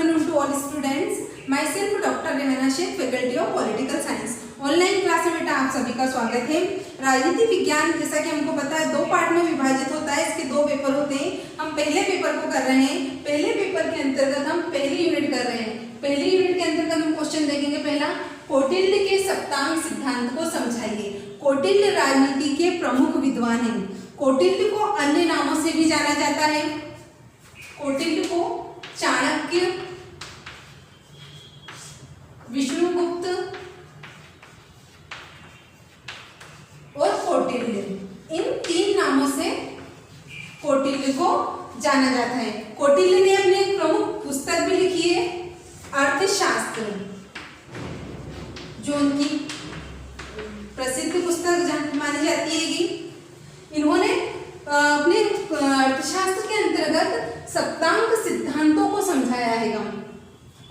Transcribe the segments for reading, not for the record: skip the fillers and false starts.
afternoon to all students. Myself Dr. Rehana Shaikh, faculty of political science. Online class में बेटा आप सभी का स्वागत है। राजनीति विज्ञान जैसा कि हमको पता है 2 पार्ट में विभाजित होता है, इसके 2 पेपर होते हैं। हम पहले पेपर को कर रहे हैं। पहले पेपर के अंतर्गत हम पहली यूनिट कर रहे हैं। पहली यूनिट के अंतर्गत हम क्वेश्चन देखेंगे। पहला, कौटिल्य के सप्तांग सिद्धांत को समझाइए। कौटिल्य राजनीति के प्रमुख विद्वान हैं। कौटिल्य को अन्य नामों से भी जाना जाता है। कौटिल्य को चाणक्य, विष्णुगुप्त और कौटिल्य, इन 3 नामों से कौटिल्य को जाना जाता है। कौटिल्य ने अपनी एक प्रमुख पुस्तक भी लिखी है, अर्थशास्त्र, जो उनकी प्रसिद्ध पुस्तक मानी जाती है। इन्होंने अपने अर्थशास्त्र के अंतर्गत सप्तांग सिद्धांतों को समझाया है।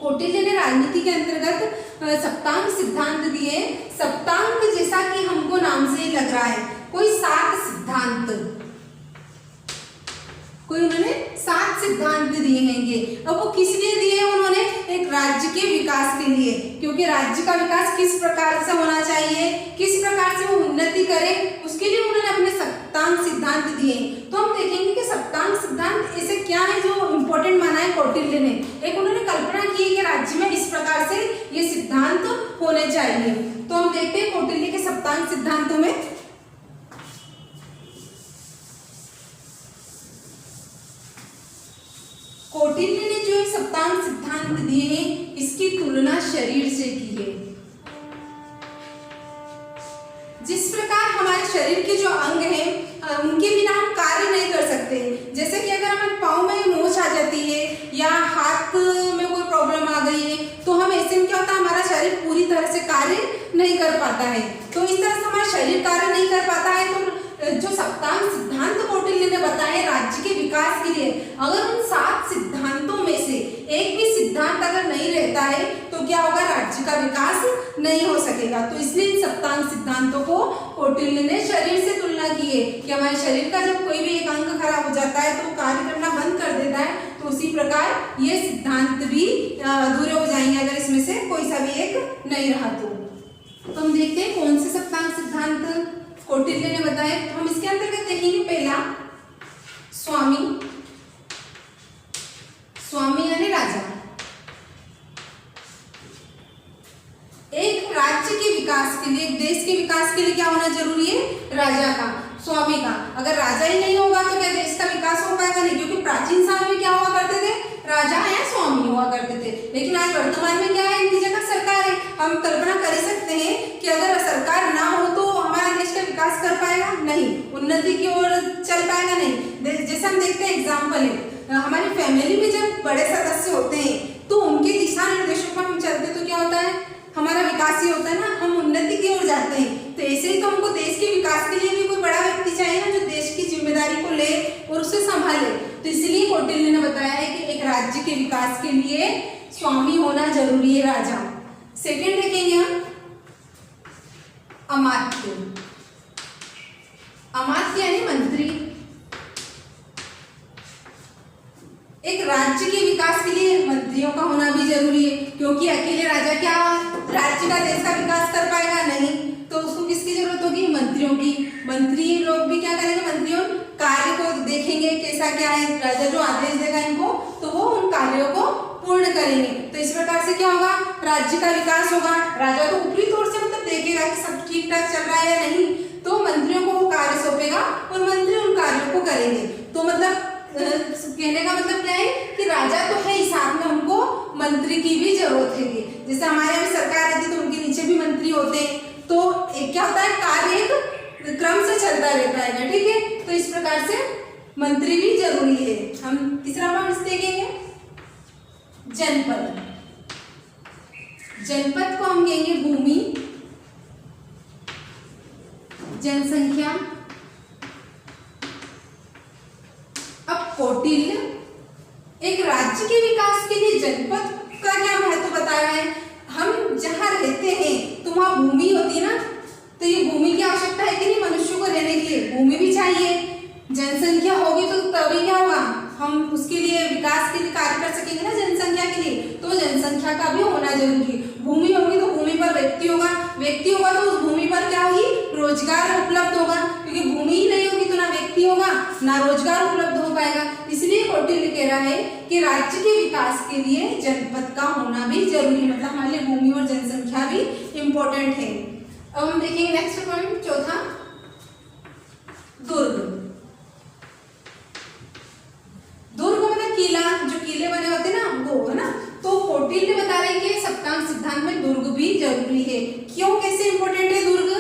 कौटिल्य ने राजनीति के अंतर्गत सप्तांग सिद्धांत दिए। सप्तांग जैसा कि हमको नाम से ही लग रहा है, कोई 7 सिद्धांत, कोई उन्होंने 7 सिद्धांत दिए हैं। अब वो किस लिए दिए? उन्होंने एक राज्य के विकास के लिए, क्योंकि राज्य का विकास किस प्रकार से होना चाहिए, किस प्रकार से वो उन्नति करे, उसके लिए उन्होंने अपने सप्तांग सिद्धांत दिए। तो हम देखेंगे कि सप्तांग सिद्धांत ऐसे क्या है जो इम्पोर्टेंट माना है कौटिल्य ने। एक उन्होंने कल्पना की है कि राज्य में इस प्रकार से ये सिद्धांत होने चाहिए। तो हम देखते हैं कौटिल्य के सप्तांग सिद्धांतों में। कौटिल्य ने जो सप्तांग सिद्धांत दिए हैं, इसकी तुलना शरीर से की है। जिस प्रकार हमारे शरीर के जो अंग हैं, उनके बिना हम कार्य नहीं कर सकते। जैसे कि अगर हमारे पाँव में मोच आ जाती है या हाथ में कोई प्रॉब्लम आ गई है, तो हम ऐसे में क्या होता है, हमारा शरीर पूरी तरह से कार्य नहीं कर पाता है। तो इस तरह से हमारा शरीर कार्य नहीं कर पाता है। तो जो सप्तांग सिद्धांत कौटिल्य ने बताए राज्य के विकास के लिए, अगर उन 7 सिद्धांतों में से एक भी सिद्धांत अगर नहीं रहता है तो क्या होगा, राज्य का विकास नहीं हो सकेगा। तो इसलिए इन सप्तांग सिद्धांतों को कौटिल्य ने शरीर से तुलना की है कि हमारे शरीर का जब कोई भी एक अंग खराब हो जाता है तो कार्य करना बंद कर देता है, तो उसी प्रकार ये सिद्धांत भी अधूरे हो जाएंगे अगर इसमें से कोई सा भी एक नहीं रहा तो हम देखते हैं कौन से सप्तांग सिद्धांत कौटिल्य ने बताया। हम इसके अंतर्गत देखेंगे। पहला, स्वामी, स्वामी यानी राजा। एक राज्य के विकास के लिए, एक देश के विकास के लिए क्या होना जरूरी है? राजा का, स्वामी का। अगर राजा ही नहीं होगा तो क्या देश का विकास हो पाएगा? नहीं, क्योंकि प्राचीन समय में क्या हुआ करते थे, राजा या स्वामी हुआ करते थे। लेकिन आज वर्तमान में क्या है, इनकी जगह सरकार है। हम कल्पना कर सकते हैं कि अगर सरकार ना हो तो हमारा देश का विकास कर पाएगा? नहीं, उन्नति की ओर चल पाएगा? नहीं। जैसे हम देखते हैं, एग्जाम्पल है, हमारी फैमिली में जब बड़े सदस्य होते हैं तो उनके दिशा निर्देशों पर हम चलते तो क्या होता है, हमारा विकास ही होता है ना, हम उन्नति की ओर जाते हैं। तो ऐसे ही तो हमको देश के विकास के लिए भी कोई बड़ा व्यक्ति चाहिए ना, जो देश की जिम्मेदारी को ले और उसे संभाले। तो इसलिए कौटिल्य ने बताया है कि एक राज्य के विकास के लिए स्वामी होना जरूरी है, राजा। सेकंड देखेंगे हम, अमात्य। अमात्य यानी मंत्री। एक राज्य के विकास के लिए मंत्रियों का होना भी जरूरी है, क्योंकि अकेले राजा क्या राज्य का, देश का विकास कर पाएगा? नहीं। तो उसको किसकी जरूरत होगी? मंत्रियों की। मंत्री लोग भी क्या करेंगे? मंत्रियों कार्य को देखेंगे, कैसा क्या है, राजा जो आदेश देगा इनको तो वो उन कार्यों को पूर्ण करेंगे। तो इस प्रकार से क्या होगा, राज्य का विकास होगा। राजा तो ऊपरी तौर से मतलब देखेगा कि सब ठीक ठाक चल रहा है या नहीं, तो मंत्रियों को वो कार्य सौंपेगा और मंत्री उन कार्यों को करेंगे। तो मतलब कहने का मतलब क्या है कि राजा तो है ही, साथ में हमको मंत्री की भी जरूरत है। जैसे हमारे यहाँ सरकार रहती तो उनके नीचे भी मंत्री होते हैं, तो क्या होता है, कार्य एक क्रम से चलता रहता है। ठीक है, तो इस प्रकार से मंत्री भी जरूरी है। हम तीसरा पॉइंट देखेंगे, जनपद। जनपद को हम कहेंगे भूमि, जनसंख्या। अब कौटिल्य एक राज्य के विकास के लिए जनपद का क्या महत्व बताया है। हम जहाँ रहते हैं तो वहाँ भूमि होती है ना, तो ये भूमि की आवश्यकता है कि नहीं, मनुष्य को रहने के लिए भूमि भी चाहिए। जनसंख्या होगी तो तभी क्या होगा, हम उसके लिए विकास के लिए कार्य कर सकेंगे ना, जनसंख्या के लिए। जनसंख्या का भी होना जरूरी है। भूमि होगी तो भूमि पर व्यक्ति होगा, व्यक्ति होगा तो उस भूमि पर क्या होगी, रोजगार उपलब्ध होगा, क्योंकि भूमि ही नहीं होगी तो ना व्यक्ति होगा ना रोजगार उपलब्ध हो पाएगा। इसलिए कौटिल्य कह रहा है कि राज्य के विकास के लिए जनपद का होना भी जरूरी है, मतलब हमारे लिए भूमि और जनसंख्या भी इम्पोर्टेंट है। अब हम देखेंगे नेक्स्ट पॉइंट, चौथा, दुर्ग। दुर्ग मतलब किला, जो किले बने होते हैं ना वो, है ना। तो कौटिल्य बता रहे हैं कि सप्तांग सिद्धांत में दुर्ग भी जरूरी है। क्यों, कैसे इंपॉर्टेंट है दुर्ग?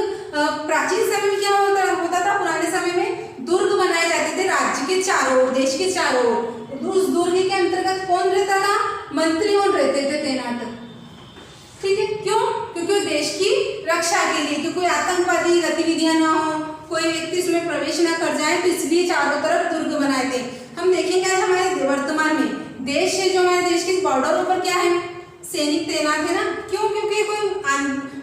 प्राचीन समय में क्या होता था, पुराने समय में दुर्ग बनाए जाते थे राज्य के चारों ओर, देश के चारों ओर। उस दुर्ग के अंतर्गत कौन रहता था, मंत्रीगण रहते थे तैनात, ठीक है। क्यों? क्योंकि वो देश की रक्षा के लिए, कि कोई आतंकवादी गतिविधियां ना हो, कोई व्यक्ति इसमें प्रवेश ना कर जाए, तो इसलिए चारों तरफ दुर्ग बनाए थे। हम देखेंगे आज हमारे वर्तमान में देश है, जो हमारे देश के बॉर्डरों पर क्या है, सैनिक तैनात है ना। क्यों? क्योंकि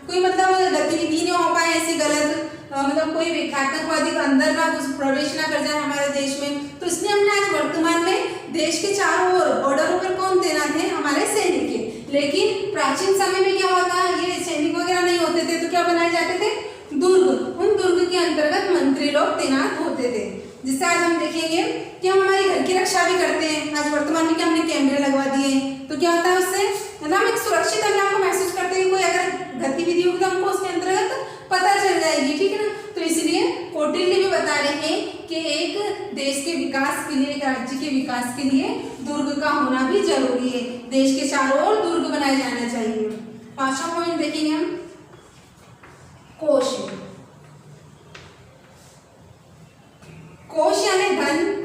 कोई मतलब गतिविधि नहीं हो पाए ऐसी गलत, मतलब कोई आतंकवादी अंदर ना कुछ प्रवेश ना कर जाए हमारे देश में, तो इसलिए हमने आज वर्तमान में देश के चारों ओर बॉर्डरों पर कौन तैनात है, हमारे सैनिक है। लेकिन प्राचीन समय में क्या होता, ये सैनिक वगैरह नहीं होते थे, तो क्या बनाए जाते थे, दुर्ग। उन दुर्ग के अंतर्गत मंत्री लोग तैनात होते थे, जिससे आज हम देखेंगे कि हम हमारी घर की रक्षा भी करते हैं। आज वर्तमान में क्या हमने कैमरे लगवा दिए, तो क्या होता है उससे, मतलब हम एक सुरक्षित अपने आप को महसूस करते हैं। कोई अगर गतिविधि होगी तो हमको उसके अंतर्गत पता चल जाएगी, ठीक है ना। तो इसलिए कौटिल्य भी बता रहे हैं कि एक देश के विकास के लिए, एक राज्य के विकास के लिए दुर्ग का होना भी जरूरी है। देश के चारों ओर दुर्ग बनाए जाना चाहिए। पांचवा पॉइंट देखेंगे हम, कोश। कोश यानी धन।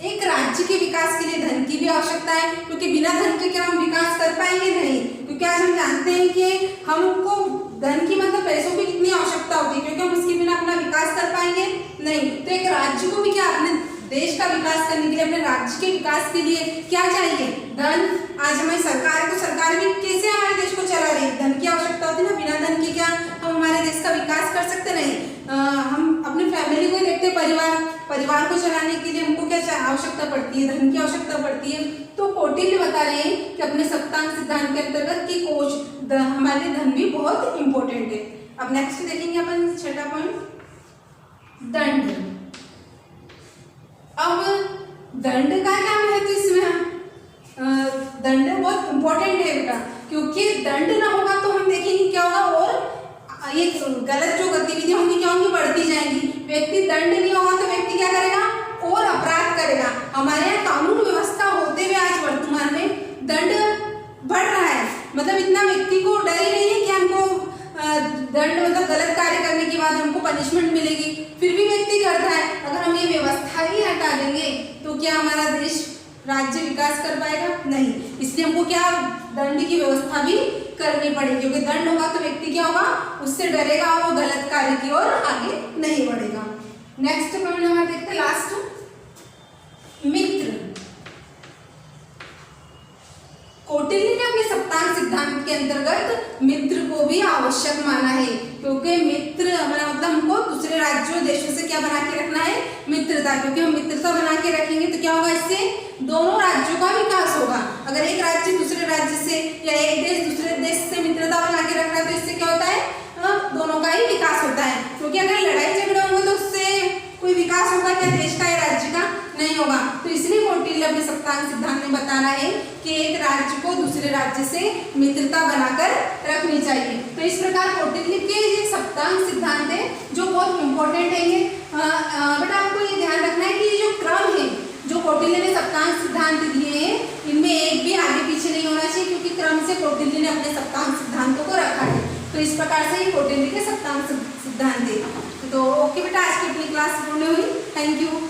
एक राज्य के विकास के लिए धन की भी आवश्यकता है, क्योंकि बिना धन के क्या हम विकास कर पाएंगे, नहीं। क्योंकि आज हम जानते हैं कि हमको धन की मतलब पैसों की कितनी आवश्यकता होती है, क्योंकि हम उसके बिना अपना विकास कर पाएंगे नहीं। तो एक राज्य को भी क्या, अपने देश का विकास करने के लिए, अपने राज्य के विकास के लिए क्या चाहिए, धन। आज हमारी सरकार है, तो सरकार भी कैसे हमारे देश को चला रही है, धन की आवश्यकता होती है ना। बिना धन के क्या हम हमारे देश का विकास कर सकते, नहीं। हम अपनी फैमिली को देखते, परिवार को चलाने के लिए हमको क्या आवश्यकता पड़ती है, धन की आवश्यकता पड़ती है। तो कौटिल्य बता रहे हैं कि अपने सप्तांग सिद्धांत के अंतर्गत कि कोश, हमारे लिए धन भी बहुत इंपॉर्टेंट है। अब नेक्स्ट देखेंगे अपन छठा पॉइंट, दंड। अब दंड का क्या महत्व इसमें, दंड बहुत इंपॉर्टेंट है बेटा, क्योंकि दंड ना होगा तो हम देखेंगे क्या होगा, और ये गलत जो गतिविधियां होंगी क्या होंगी, बढ़ती जाएंगी। व्यक्ति दंड नहीं होगा तो व्यक्ति क्या करेगा, और अपराध करेगा। हमारे यहाँ कानून व्यवस्था होते हुए आज वर्तमान में दंड बढ़ रहा है, मतलब इतना व्यक्ति को डर ही नहीं है कि हमको दंड, मतलब गलत कार्य करने के बाद हमको पनिशमेंट मिलेगी, फिर भी व्यक्ति करता है। अगर हम ये व्यवस्था ही हटा देंगे तो क्या हमारा देश, राज्य विकास कर पाएगा, नहीं। इसलिए हमको क्या, दंड की व्यवस्था भी करनी पड़ेगी, क्योंकि दंड होगा तो व्यक्ति क्या होगा, उससे डरेगा और वो गलत कार्य की ओर आगे नहीं बढ़ेगा। नेक्स्ट पॉइंट हमारे देखते हैं लास्ट, मित्र। कौटिल्य ने अपने सप्तांग सिद्धांत के अंतर्गत मित्र को भी आवश्यक माना है, क्योंकि मित्र हमारा मतलब हमको दूसरे राज्यों देशों से क्या बना के रखना है, मित्रता। क्योंकि हम मित्रता बना के रखेंगे तो क्या होगा, इससे दोनों राज्यों का विकास होगा। अगर एक राज्य दूसरे राज्य से या एक देश दूसरे देश से मित्रता बना के रख रहा है तो इससे क्या होता है, दोनों का ही विकास होता है। क्योंकि अगर लड़ाई झगड़े होंगे तो उससे कोई विकास होगा क्या, देश का या राज्य का, नहीं होगा। तो इसलिए कौटिल्य अपने सप्तांग सिद्धांत में बता रहा है कि एक राज्य को दूसरे राज्य से मित्रता बनाकर रखनी चाहिए। तो इस प्रकार कौटिल्य के ये सप्तांग सिद्धांत है जो बहुत इंपॉर्टेंट है। ये बट आपको ये ध्यान रखना है कि ये जो क्रम है जो कौटिल्य ने सप्तांग सिद्धांत दिए हैं, इनमें एक भी आगे पीछे नहीं होना चाहिए, क्योंकि क्रम से कौटिल्य ने अपने सप्तांग सिद्धांतों को रखा है। तो इस प्रकार से ये कौटिल्य के सप्तांग सिद्धांत है। तो ओके बेटा, आज की अपनी क्लास पूर्ण हुई। Thank you.